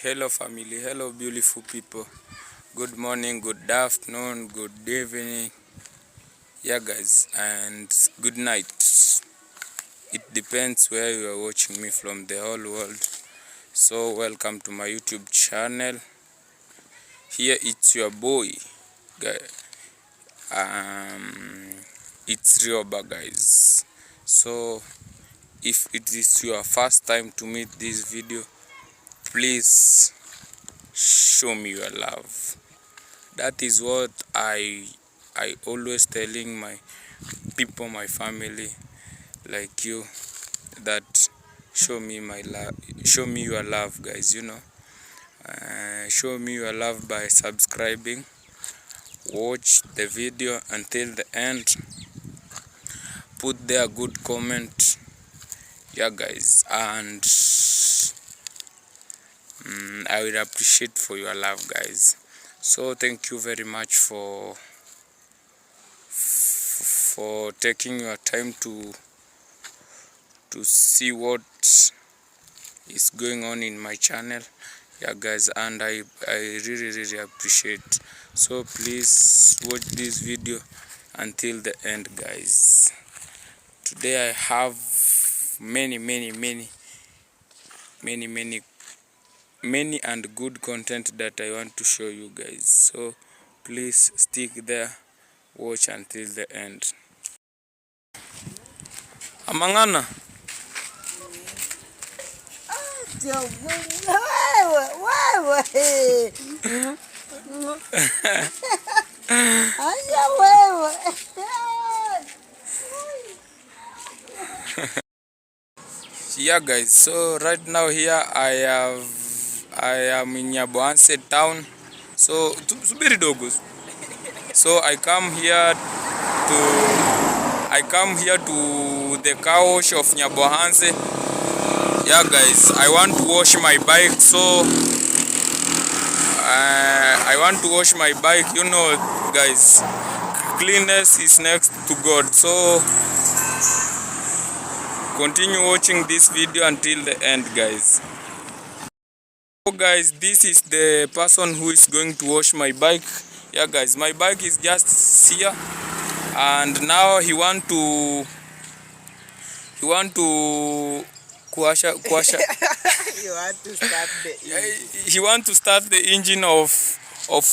Hello family, hello beautiful people. Good morning, good afternoon, good evening. Yeah guys, and good night. It depends where you are watching me from the whole world. So welcome to my YouTube channel. Here it's your boy. It's Rioba guys. So if it is your first time to meet this video, please show me your love. That is what I always telling my people, my family like you, that show me my love, show me your love guys, show me your love by subscribing, watch the video until the end, put there a good comment, yeah guys, and I will appreciate for your love guys. So thank you very much for taking your time to see what is going on in my channel, yeah guys, and I really appreciate. So please watch this video until the end guys. Today I have many and good content that I want to show you guys, so please stick there, watch until the end. Amangana yeah guys, so right now here I am in Nyabohanse town. So subiri dogo. So I come here to the car wash of Nyabohanse. Yeah guys, I want to wash my bike, so I want to wash my bike, guys, cleanness is next to God. So continue watching this video until the end guys. So guys, this is the person who is going to wash my bike. Yeah guys, my bike is just here, and now he want to kuasha You want to start the engine. he want to start the engine of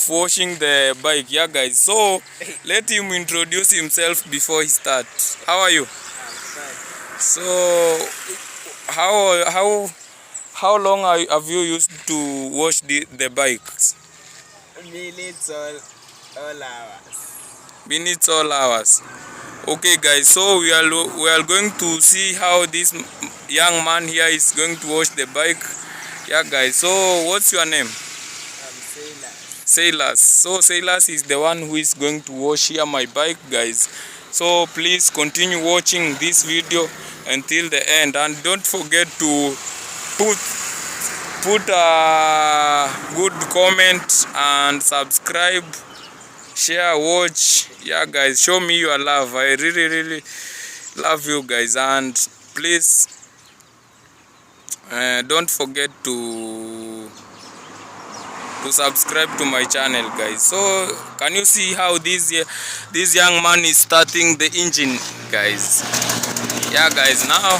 washing the bike. Yeah guys, so let him introduce himself before he starts. How are you? I'm fine. So how long have you used to wash the bikes? Minutes all hours. Minutes, all hours. Okay guys, so we are going to see how this young man here is going to wash the bike. Yeah guys, so what's your name? I'm Sailor. Sailors. So Sailors is the one who is going to wash here my bike guys. So please continue watching this video until the end, and don't forget to put a good comment and subscribe, share, watch. Yeah guys, show me your love. I really love you guys, and please don't forget to subscribe to my channel guys. So can you see how this young man is starting the engine guys? Yeah guys, now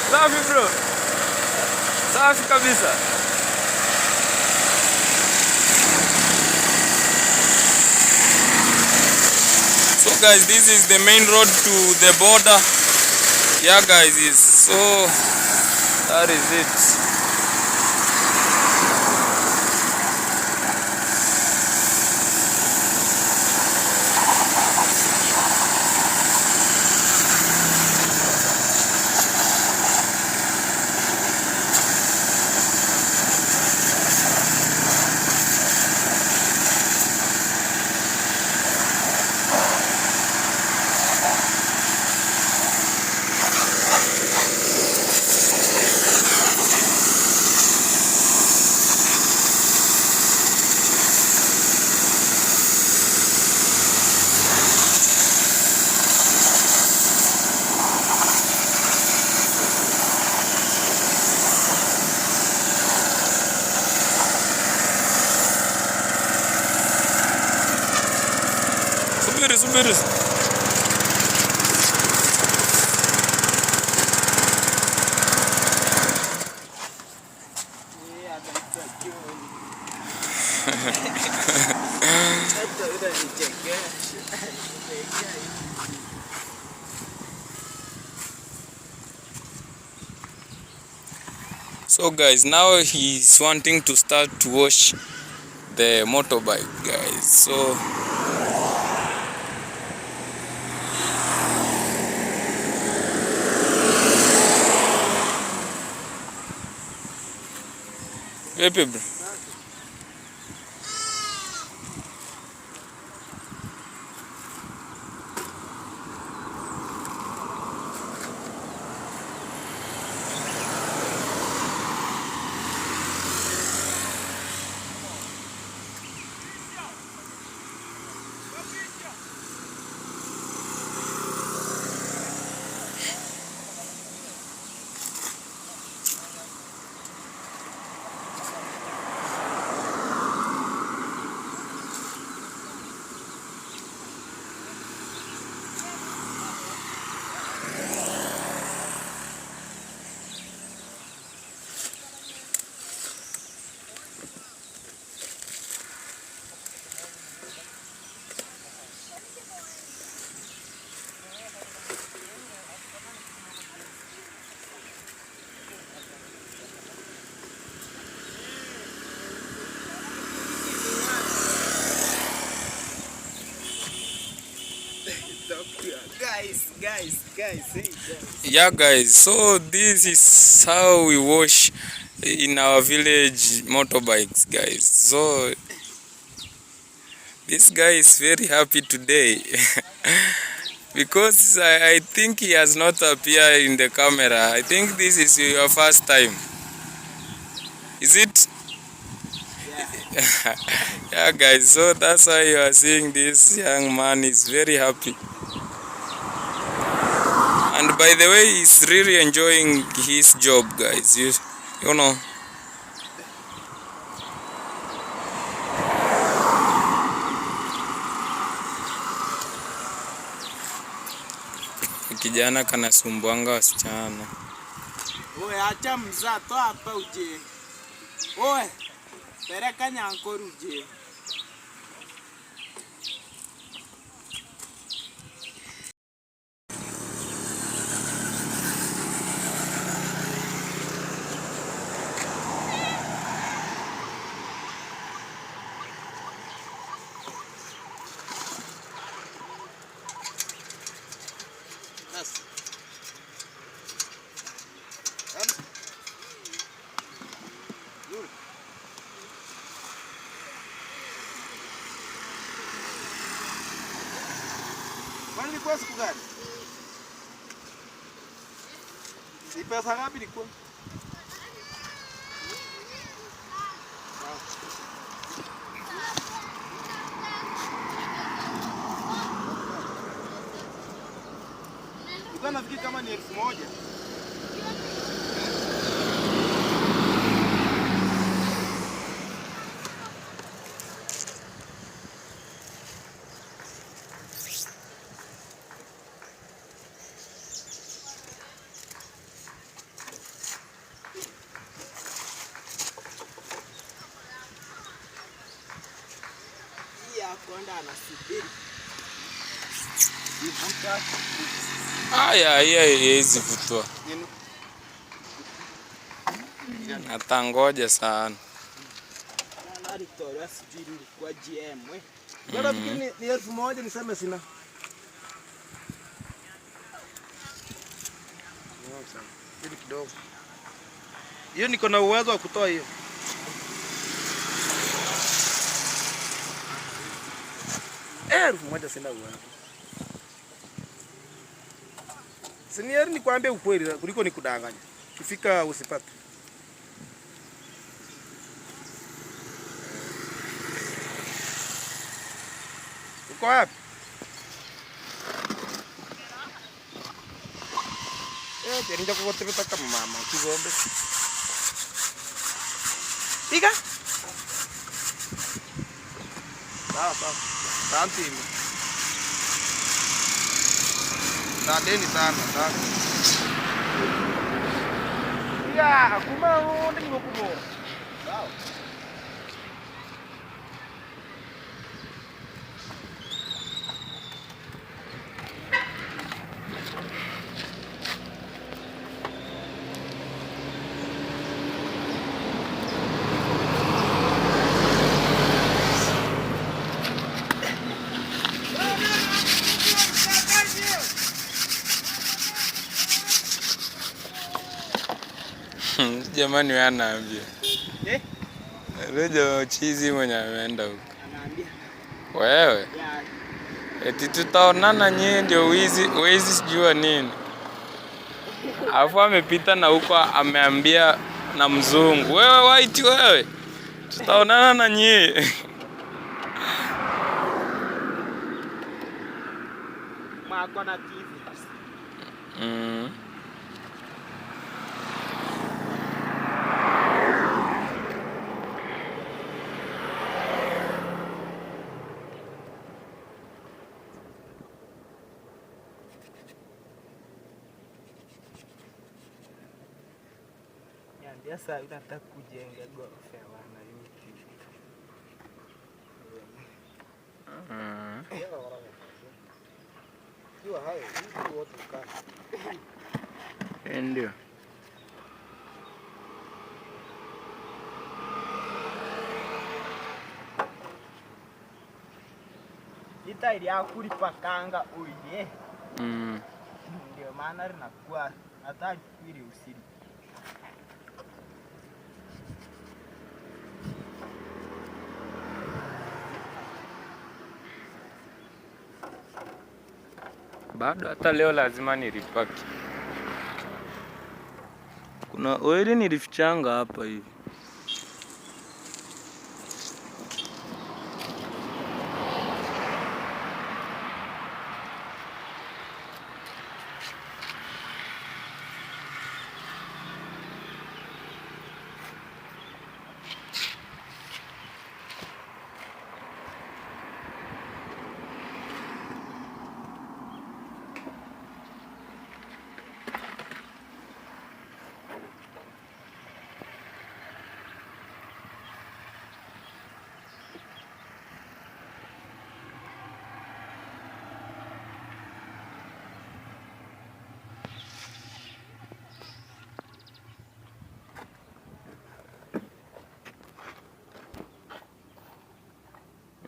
safi bro, safi kabisa. So guys, this is the main road to the border. Yeah guys, so that is it. Subiri. So guys, now he's wanting to start to wash the motorbike, guys. So vipi bro? Guys, hey guys. Yeah guys, so this is how we wash in our village motorbikes, guys. So this guy is very happy today because I think he has not appeared in the camera. I think this is your first time. Is it? Yeah. Yeah guys, so that's why you are seeing this young man is very happy. And by the way, he's really enjoying his job, guys. You know. Kijana kanasumbuanga wasichana. Oe, acha mzaa, toa hapa uje. Oe, peleka nyankoro uje. Kwani ilikuwa siku gani? Si pesa ngapi ilikuwa? Nilikuwa nafikiri kama ni 1000. Kwenda anasubiri. Ivuta. Aya, hizi vutwa. Natangoja sana. Na Victoria sijui kwa GM we. Bado fikiri ni 1000 niseme sina. Hili kidogo. Hiyo niko na uwezo wa kutoa hiyo. Moja sina uwezo. Sinieri nikwambie ukweli kuliko nikudanganya. Kifika usipate. Uko wapi? Ndio kukotebeta kama mama kigombe. Piga. Sawa. Asante. Asanteni sana, asante. Ya, kumao ndi ngokubo. Sawa. Jamani wewe anaambia. Leo chizi mwenye ameenda huko. Anaambia. Wewe? Ya. Eti tutaonana nyie ndio wezi sijua nini. Alafu amepita na huko ameambia na mzungu. Wewe white wewe. Tutaonana na nyie. Mwako na TV. Ndio sasa unataka kujenga ghorofa ya wana YouTube. Jua hayo, hivi wote ukaa. Ndio. Ita ili akulipa kanga uye. Ndio maana linakuwa hata ili usiri. Bado hata leo lazima nilipaki. Kuna oili nilifichanga hapa hivi.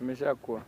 Imeshakuwa.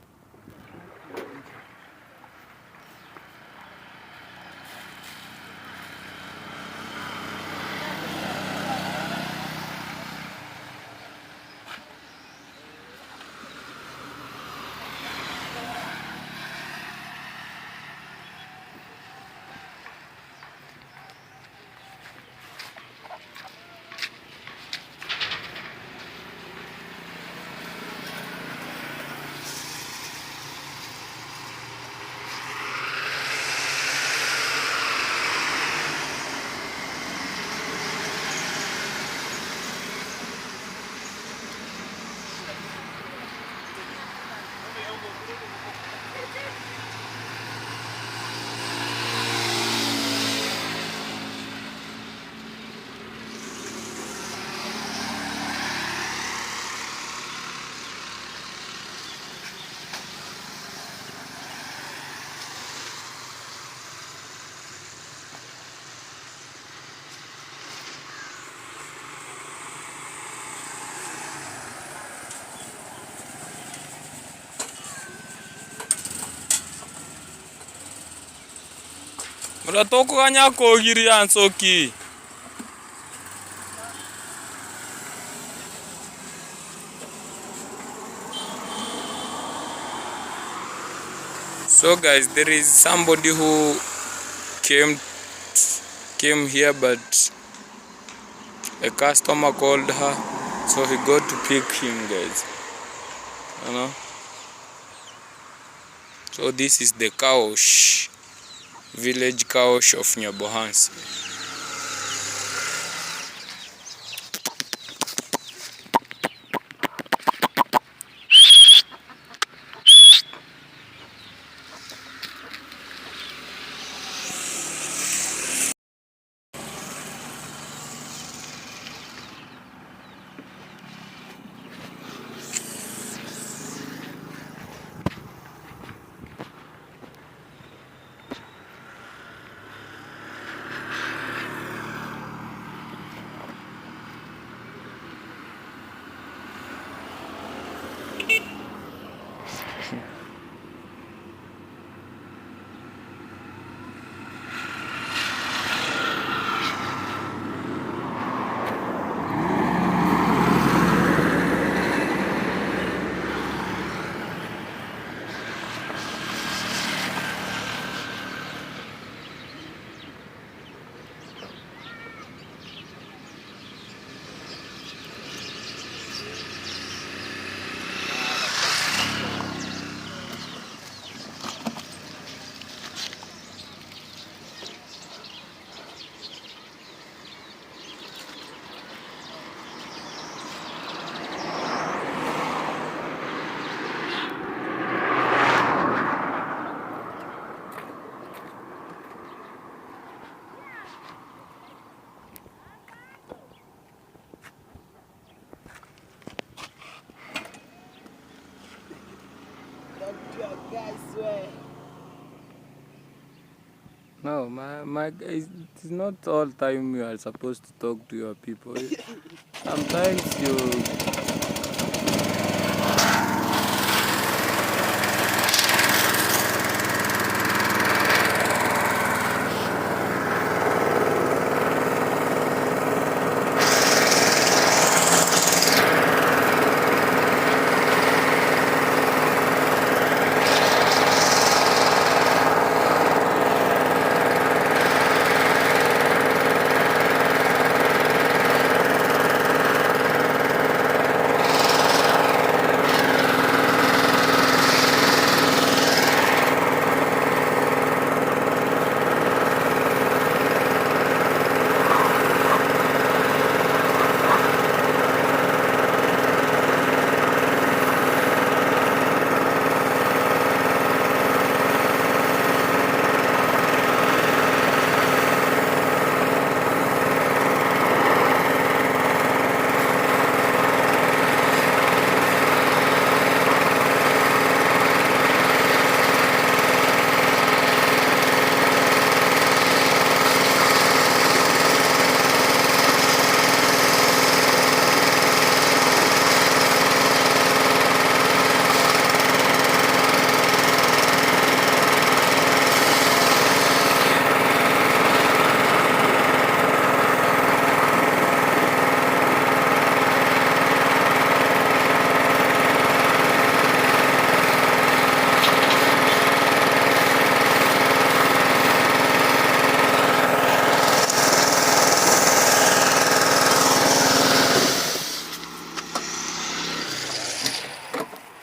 Muratoko kanyako giri ansoki. So guys, there is somebody who came here, but a customer called her, so he got to pick him, guys. You know. So this is the Kaosh, village Kaosh of Nyabohansi. swear. No, my guys, it's not all time you are supposed to talk to your people. Sometimes you...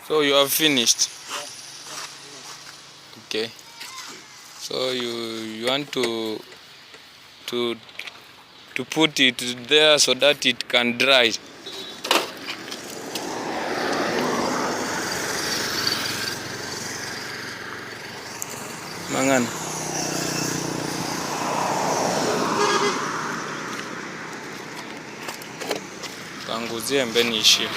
So you have finished? Okay. So you want to put it there so that it can dry. Mangan. Panguzie mbeni ishie.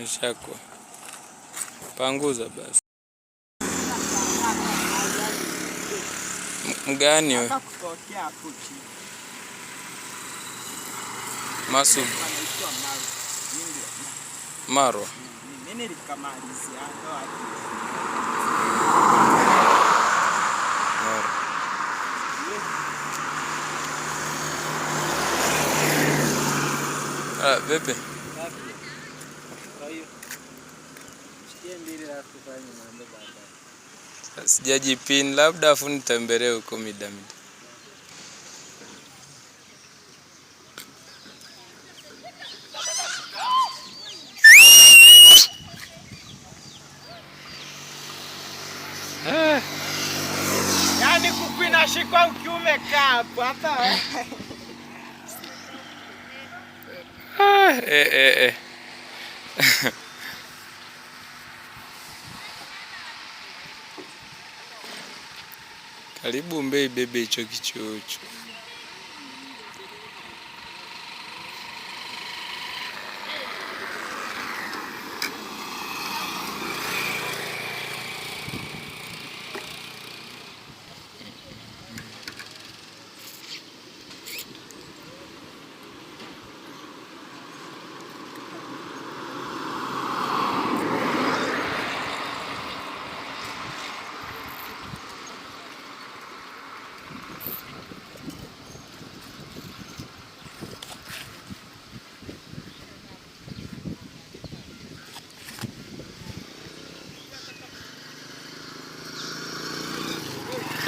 Ishakwa. Panguza basi. Mgani wewe? Kutokea hapo chini. Masu. Marwa. Mimi nilikamalizia ndo ati. Ah, bebe. Sijajipin, labda afu nitembelee huko midamidi. Yaani kuku inashikwa ukiwa umekaa hapo hata. Karibu mbei bebe hicho kichuchu.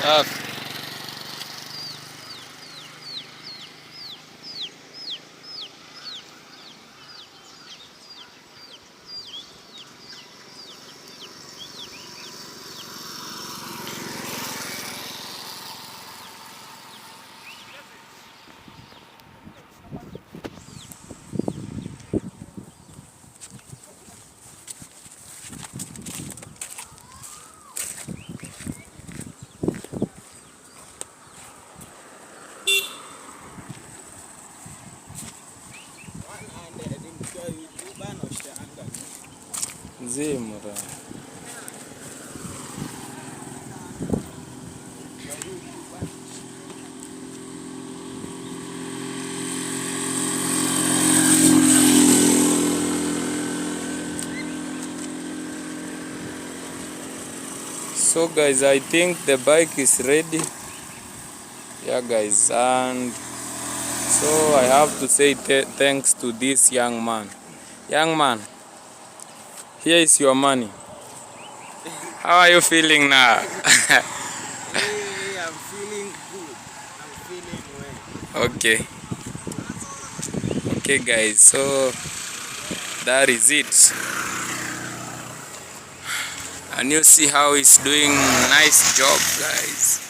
Safi. So guys, I think the bike is ready. Yeah guys, and so I have to say thanks to this young man. Young man, here is your money. How are you feeling now? Hey, I'm feeling good. I'm feeling well. Okay. Okay guys, so that is it. And you see how he's doing nice job guys.